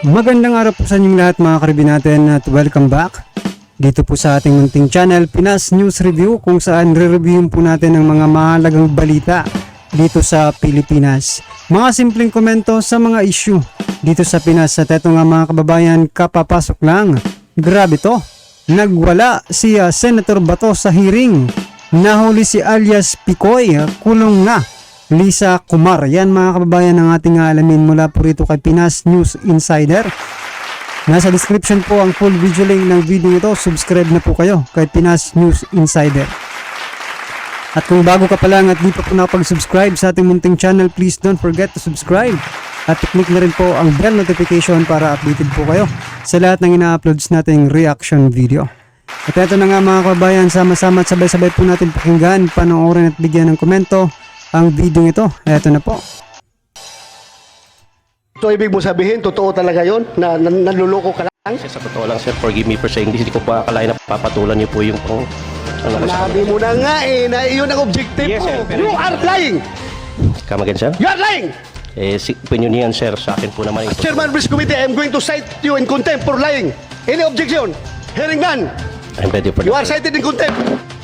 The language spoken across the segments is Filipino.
Magandang araw po sa inyong lahat mga karibin natin at welcome back dito po sa ating munting channel Pinas News Review, kung saan re-reviewin po natin ang mga mahalagang balita dito sa Pilipinas. Mga simpleng komento sa mga issue dito sa Pinas. At eto nga mga kababayan, kapapasok lang, grabe to, nagwala si Senator Bato sa hearing. Nahuli si alias Picoy, kulong na. Lisa Kumar, yan mga kababayan ang ating alamin mula po rito kay Pinas News Insider. Nasa description po ang full video link ng video ito. Subscribe na po kayo kay Pinas News Insider. At kung bago ka pa lang at di pa po nakapag-subscribe sa ating munting channel, please don't forget to subscribe. At i-click na rin po ang bell notification para updated po kayo sa lahat ng ina-uploads nating reaction video. At eto na nga mga kababayan, sama-sama at sabay-sabay po natin pakinggan, panoorin at bigyan ng komento ang video ito. Eto na po. So ibig mo sabihin, totoo talaga yon na nanluloko ka lang? Sa totoo lang sir, forgive me for saying this, hindi ko pa akalain na papatulan niyo po yung pang... Sabi mo na nga na iyon ang objective Yes, mo. sir, pero- You are lying! Come again sir? You are lying! Opinion niyan sir, sa akin po naman ito. Chairman Bridge Committee, I'm going to cite you in contempt for lying. Any objection? Hearing none. I'm ready for You are that. cited in contempt.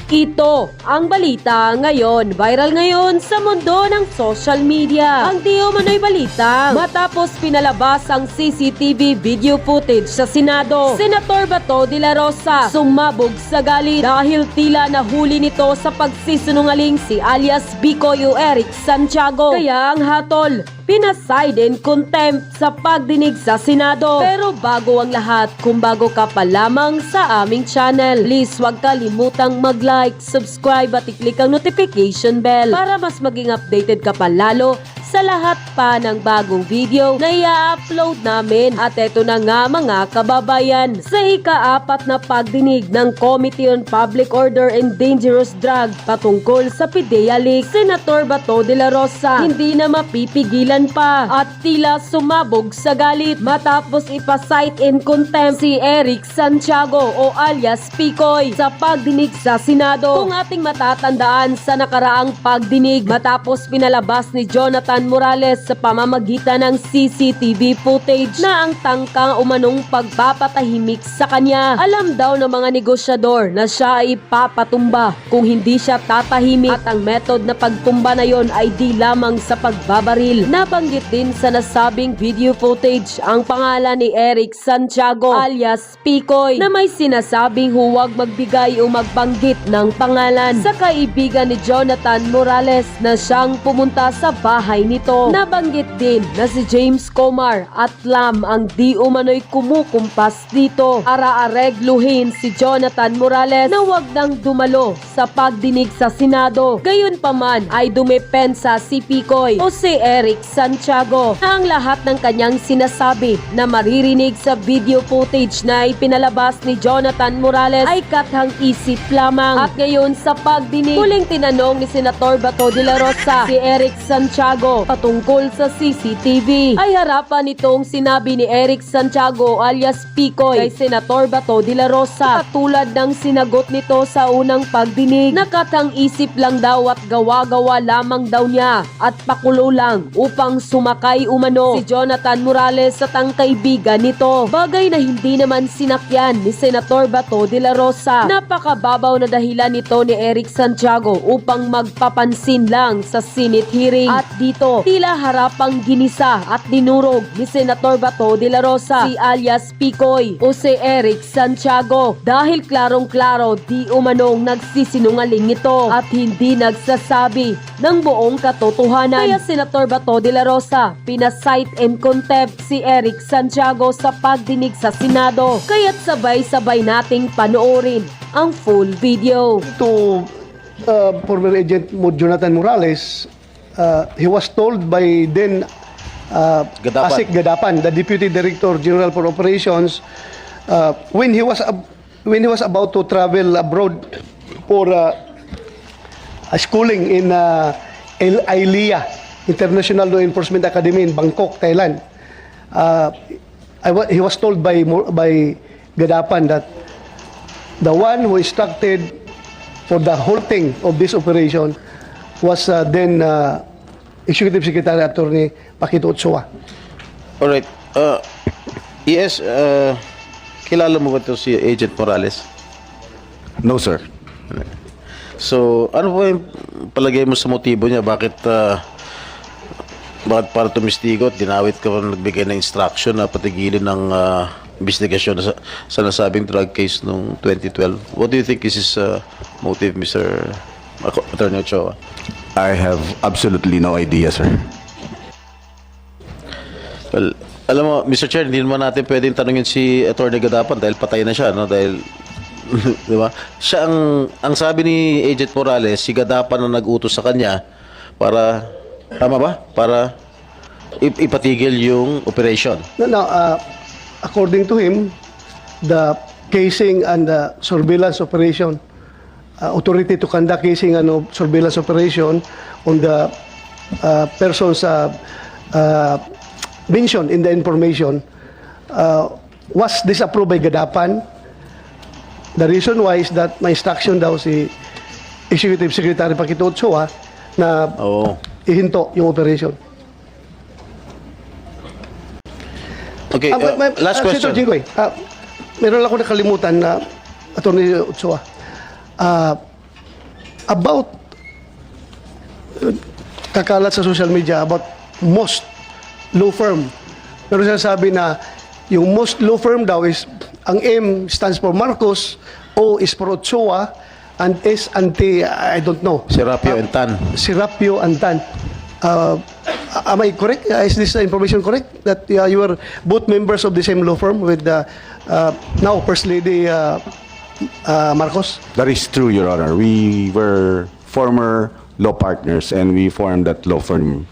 Ito ang balita ngayon. Viral ngayon sa mundo ng social media. Ang di umano'y balita matapos pinalabas ang CCTV video footage sa Senado. Senator Bato de la Rosa sumabog sa galit dahil tila nahuli nito sa pagsisinungaling si alias Picoy o Eric Santiago. Kaya ang hatol, pinaside in contempt sa pagdinig sa Senado. Pero bago ang lahat, kung bago ka pa lamang sa aming channel, please huwag kalimutang mag-like, subscribe at i-click ang notification bell para mas maging updated ka pa lalo sa lahat pa ng bagong video na i-upload namin. At eto na nga mga kababayan, sa ika-4 na pagdinig ng Committee on Public Order and Dangerous Drug patungkol sa PIDEA leak, Senator Bato de la Rosa hindi na mapipigilan pa at tila sumabog sa galit matapos ipasight in contempt si Eric Santiago o alias Picoy sa pagdinig sa Senado. Kung ating matatandaan sa nakaraang pagdinig matapos pinalabas ni Jonathan Morales sa pamamagitan ng CCTV footage na ang tangkang umanong pagpapatahimik sa kanya. Alam daw ng mga negosyador na siya ay ipapatumba kung hindi siya tatahimik, at ang method na pagtumba na yon ay di lamang sa pagbabaril. Nabanggit din sa nasabing video footage ang pangalan ni Eric Santiago alias Picoy na may sinasabing huwag magbigay o magbanggit ng pangalan sa kaibigan ni Jonathan Morales na siyang pumunta sa bahay nito. Nabanggit din na si James Comar at Lam ang di umano'y kumukumpas dito para aregluhin si Jonathan Morales na wag nang dumalo sa pagdinig sa Senado. Gayunpaman ay dumepensa si Picoy o si Eric Santiago na ang lahat ng kanyang sinasabi na maririnig sa video footage na ipinalabas ni Jonathan Morales ay kathang isip lamang. At ngayon sa pagdinig, huling tinanong ni Senator Bato de la Rosa si Eric Santiago patungkol sa CCTV, ay harapan nitong sinabi ni Eric Santiago alias Picoy kay Senator Bato de la Rosa, katulad ng sinagot nito sa unang pagdinig, nakatang isip lang daw at gawa-gawa lamang daw niya at pakulo lang upang sumakay umano si Jonathan Morales sa kaibigan nito. Bagay na hindi naman sinakyan ni Senator Bato de la Rosa. Napakababaw na dahilan nito ni Eric Santiago upang magpapansin lang sa Senate hearing. At dito, tila harapang ginisa at dinurog ni Senator Bato de la Rosa si alias Picoy o si Eric Santiago dahil klarong-klaro di umanong nagsisinungaling ito at hindi nagsasabi ng buong katotohanan. Kaya Senator Bato de la Rosa pinasight in contempt si Eric Santiago sa pagdinig sa Senado. Kaya't sabay-sabay nating panoorin ang full video. To former agent mo Jonathan Morales, he was told by then Gadapan. Asik Gadapan, the Deputy Director General for Operations, when he was about to travel abroad for schooling in ILIA, International Law Enforcement Academy in Bangkok, Thailand. He was told by Gadapan that the one who instructed for the whole thing of this operation was then Executive Secretary Attorney Paquito Ochoa. Alright. Yes, kilala mo ba ito si Agent Morales? No, sir. So, ano po yung palagay mo sa motibo niya? Bakit para tumistigo at dinawit ka nagbigay ng instruction na patigilin ng investigasyon sa nasabing drug case noong 2012? What do you think is his motive, Mr. Attorney Ochoa? I have absolutely no idea, sir. Well, alam mo, Mr. Chair, hindi naman natin pwedeng tanungin si Attorney Gadapan dahil patay na siya, no? Dahil, di ba? Siya ang sabi ni Agent Morales, si Gadapan na nag-utos sa kanya para, tama ba? Para ipatigil yung operation. Now, according to him, the casing and the surveillance operation, authority to conduct casing and surveillance operation on the persons mentioned in the information was disapproved by Gadapan. The reason why is that my instruction daw si Executive Secretary Paquito Ochoa na Oo. ihinto yung operation. Okay, last Senator question. Jinggoy, meron lang ako nakalimutan na Attorney Ochoa. About kakalat sa social media about most law firm. Pero sinasabi na yung most law firm daw is ang M stands for Marcos, O is for Ochoa, and S anti I don't know. Serapio and Tan. Serapio and Tan. Am I correct? Is this information correct? That you are both members of the same law firm with now First Lady Marcos? That is true, Your Honor. We were former law partners and we formed that law firm,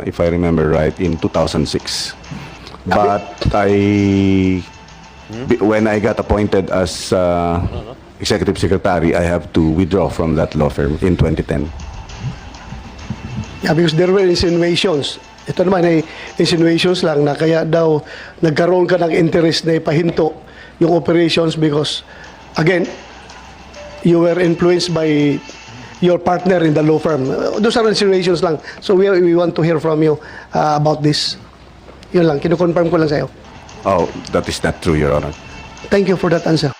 if I remember right, in 2006. But when I got appointed as Executive Secretary, I have to withdraw from that law firm in 2010. Yeah, because there were insinuations. Ito naman ay insinuations lang na kaya daw nagkaroon ka ng interest na ipahinto yung operations because, again, you were influenced by your partner in the law firm. Those are insinuations lang. So we want to hear from you about this. Yun lang, kinukonfirm ko lang sa'yo. Oh, that is not true, Your Honor. Thank you for that answer.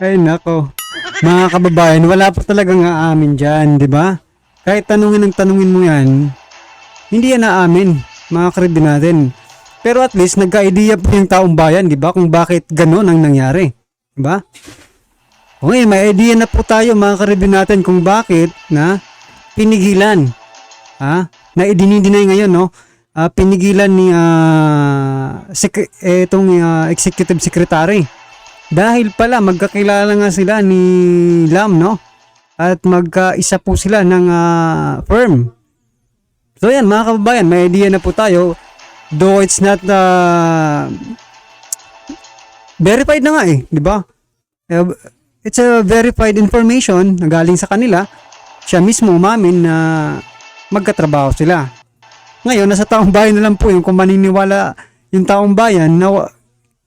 Ay nako, mga kababayan, wala pa talagang aamin dyan, di ba? Kahit tanungin mo yan, hindi yan aamin, mga karibin natin. Pero at least nagka-idea po yung taong bayan, di ba? Kung bakit gano'n ang nangyari, di ba? Okay, may idea na po tayo mga karibin natin kung bakit na pinigilan, na idinidinay ngayon, no? Pinigilan ni Executive Secretary. Dahil pala magkakilala nga sila ni Lam, no? At magkaisa po sila ng firm. So yan mga kababayan, may idea na po tayo. Though it's not verified na nga di ba? It's a verified information na galing sa kanila. Siya mismo umamin na magkatrabaho sila. Ngayon, nasa taong bayan na lang po yung kung maniniwala yung taong bayan na,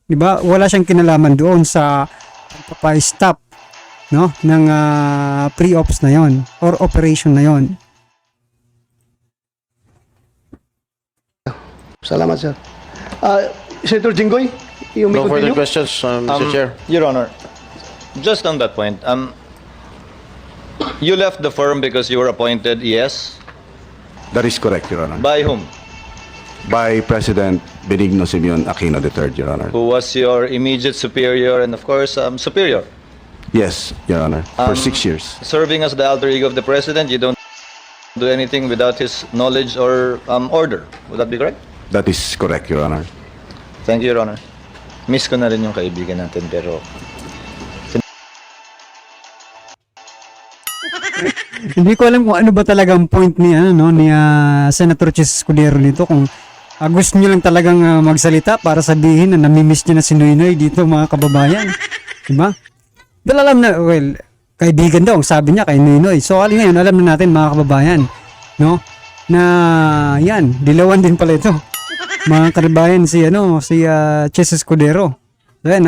di ba, wala siyang kinalaman doon sa pagpapa-stop, no, ng pre-ops na yon or operation na yon. Salamat, sir. Senator Jinggoy, you may No further continue. questions, Mr. Chair. Your Honor, just on that point, you left the firm because you were appointed, yes? That is correct, Your Honor. By whom? By President Benigno Simeon Aquino III, Your Honor. Who was your immediate superior and, of course, superior? Yes, Your Honor. For 6 years. Serving as the alter ego of the President, you don't do anything without his knowledge or order. Would that be correct? That is correct, Your Honor. Thank you, Your Honor. Miss ko na rin yung kaibigan natin, pero Hindi ko alam kung ano ba talagang point ni Senator Chis Escudero dito, kung gusto niyo lang talagang magsalita para sabihin na namimiss niyo na si Noynoy dito mga kababayan. Diba? Dahil alam na, well, kaibigan daw, sabi niya kay Noynoy. So ngayon, alam na natin mga kababayan, no? Na yan, dilawan din pala ito. Mga kababayan si Chis Escudero. So yan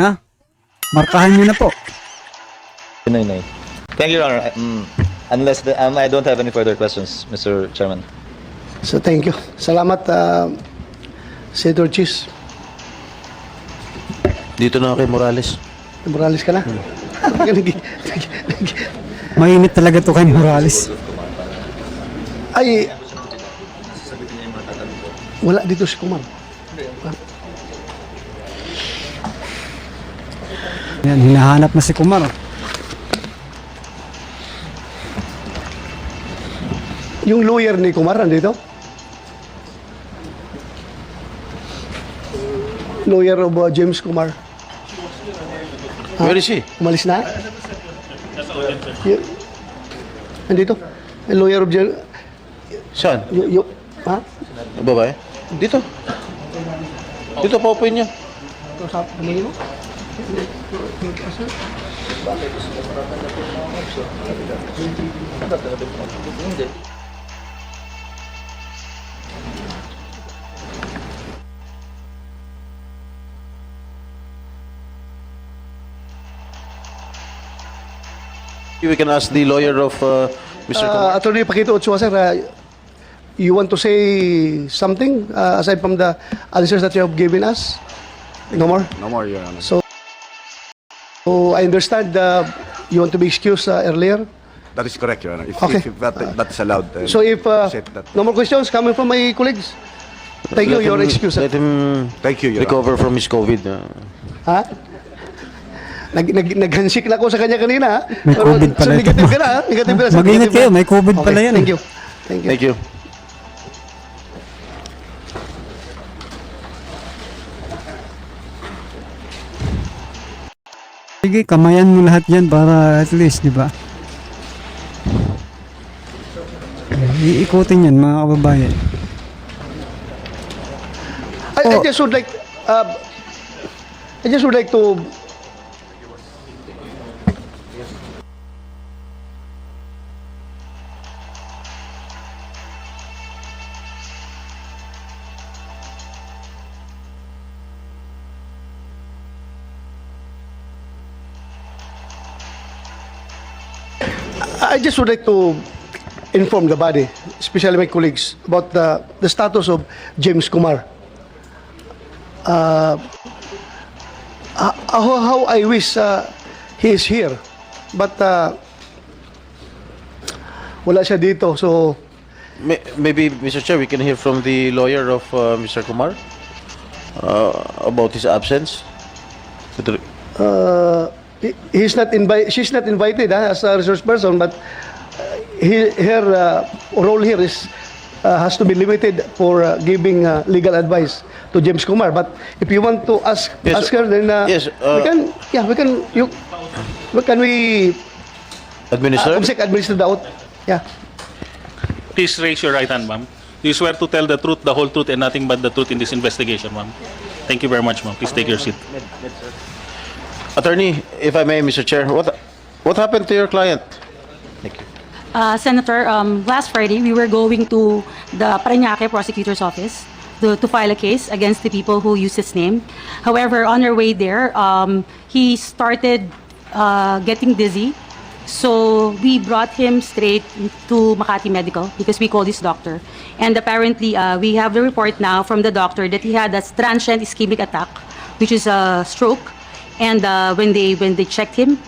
markahan niyo na po. Nay. Thank you, Your Honor. Unless I don't have any further questions, Mr. Chairman. So thank you. Salamat, Senator Chis. Dito na kay Morales. Morales ka na? Mainit talaga to kay Morales. Ay, wala dito si Kumar. Yan, hinahanap na si Kumar. Yung lawyer ni Kumar nandito? Lawyer of James Kumar. Where is he? Umalis na? Nandito? Yung lawyer of James... Saan? Ha? Babae? Dito. Dito, paupuin niya. Tumingin mo? We can ask the lawyer of Mr. Kumar. Attorney Paquito Ochoa, sir, you want to say something aside from the answers that you have given us? No more? No more, Your Honor. So I understand you want to be excused earlier. That is correct, Your Honor. If, Okay. if that is allowed. So if set that. no more questions coming from my colleagues, thank you. Let Your him- excuse. Let him Thank you, Your recover from his COVID. Ha? Nag-handshake na ako sa kanya kanina. Ha? May Pero, COVID pala so ito. negative ka na. Ha? Negative ka na. sir. Mag-ingat Negative kayo, ka. may COVID pala Okay, yan. Thank you. Thank you. Thank you. Sige, kamayan mo lahat yan para at least, di ba? Iikutin yan, mga kababayan. I just would like to inform the body, especially my colleagues, about the status of James Kumar. How I wish he is here, but wala siya dito. So Maybe, Mr. Chair, we can hear from the lawyer of Mr. Kumar about his absence. he's not she's not invited as a resource person, but her role here is has to be limited for giving legal advice to James Kumar. But if you want to ask Yes, her, then yes, we Administer? administer the oath. Yeah. Please raise your right hand, ma'am. Do you swear to tell the truth, the whole truth, and nothing but the truth in this investigation, ma'am? Thank you very much, ma'am. Please take your seat. Attorney, if I may, Mr. Chair, what happened to your client? Thank you. Senator, last Friday, we were going to the Parañaque prosecutor's office to file a case against the people who used his name. However, on our way there, he started getting dizzy. So we brought him straight to Makati Medical because we called his doctor. And apparently, we have the report now from the doctor that he had a transient ischemic attack, which is a stroke. And when they checked him,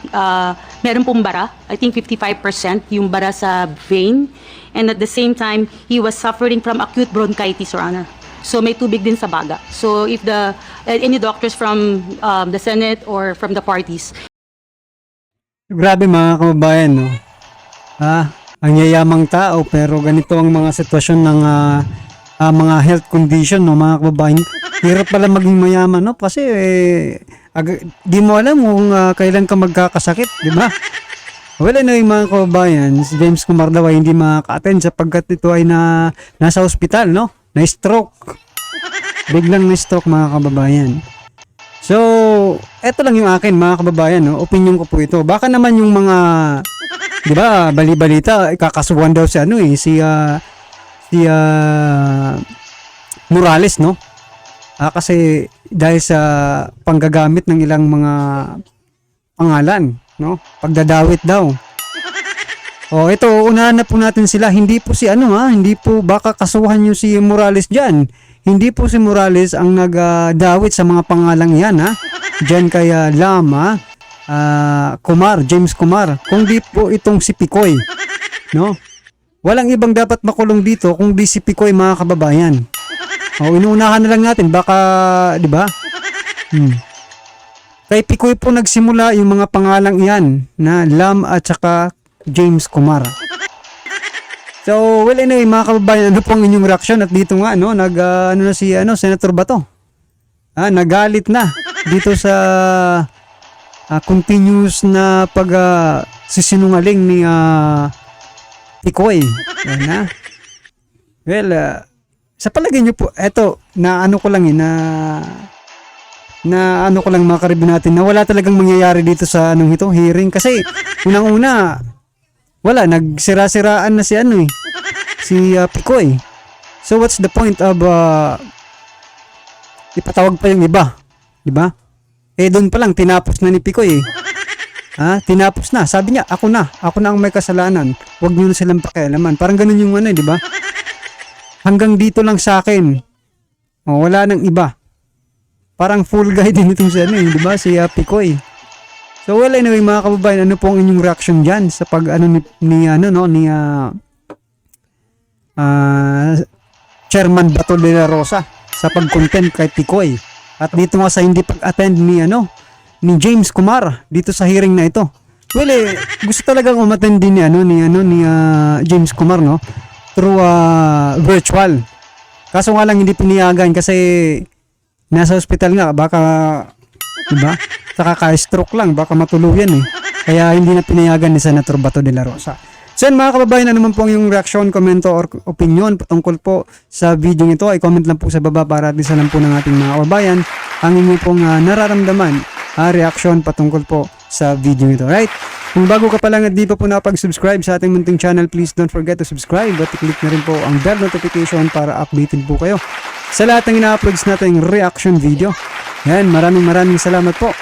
meron pong bara. I think 55% yung bara sa vein. And at the same time, he was suffering from acute bronchitis, Your Honor. So may tubig din sa baga. So if any doctors from the Senate or from the parties Grabe mga kababayan, no? Ang yayamang tao pero ganito ang mga sitwasyon ng mga health condition, no, mga kababayan. Hirap pala maging mayaman, no? Kasi di mo alam kung kailan ka magkakasakit, di ba? Well, ano yung mga kababayan, si James Kumar daw ay hindi makaka-attend sapagkat ito ay nasa ospital, no? Na-stroke. Biglang na-stroke, mga kababayan. So, eto lang yung akin, mga kababayan, no? Opinion ko po ito. Baka naman yung mga, di ba, bali-balita, kakasuhan daw si si Morales, no? Kasi dahil sa panggagamit ng ilang mga pangalan, no? Pagdadawit daw. O, ito, unahan na po natin sila. Hindi po si hindi po baka kasuhan yung si Morales dyan. hindi po si Morales ang nagdawit sa mga pangalang yan, ha? Diyan kay Lama, Kumar, James Kumar, kundi po itong si Picoy, no? Walang ibang dapat makulong dito kung di si Picoy, mga kababayan. O, inuunahan na lang natin, baka, di ba? Kay Picoy po nagsimula yung mga pangalang yan na Lam at saka James Kumar. So, well, anyway, mga kababayan, ano pong inyong reaction? At dito nga, no, ano na si Senator Bato. Nagalit na dito sa continuous na sisinungaling ni Picoy. Yan na. Well, sa palagay nyo po, eto, na ano ko lang na ano ko lang mga karibin natin, na wala talagang mangyayari dito sa hearing. Kasi, unang-una, wala, nagsira-siraan na si Picoy. So, what's the point of ipatawag pa yung iba? Diba? Doon pa lang, tinapos na ni Picoy. Tinapos na. Sabi niya, ako na ang may kasalanan. Huwag niyo na silang pakialaman. Parang ganun yung diba? Hanggang dito lang sa akin. Wala nang iba. Parang full guy din itong diba? Si Picoy. So, well, anyway, mga kababayan, ano po ang inyong reaction dyan sa ni Chairman Bato de la Rosa sa pag-content kay Picoy? At dito nga sa hindi pag-attend ni James Kumar dito sa hearing na ito. Well, gusto talagang umattend din ni James Kumar, no? Through virtual. Kaso nga lang hindi pinayagan kasi nasa hospital nga, baka, diba? Saka ka-stroke lang, baka matuluyan Kaya hindi na pinayagan ni Senator Bato de la Rosa. So yan, mga kababayan, ano naman po yung reaction, komento, or opinion patungkol po sa video nito, ay comment lang po sa baba para at isa lang po ng ating mga kababayan ang inyo pong nararamdaman, reaction patungkol po sa video nito. Right? Kung bago ka pa lang at di pa po napag-subscribe sa ating munting channel, please don't forget to subscribe at i-click na rin po ang bell notification para updated po kayo sa lahat ng ina-uploads nating reaction video. Yan, maraming salamat po.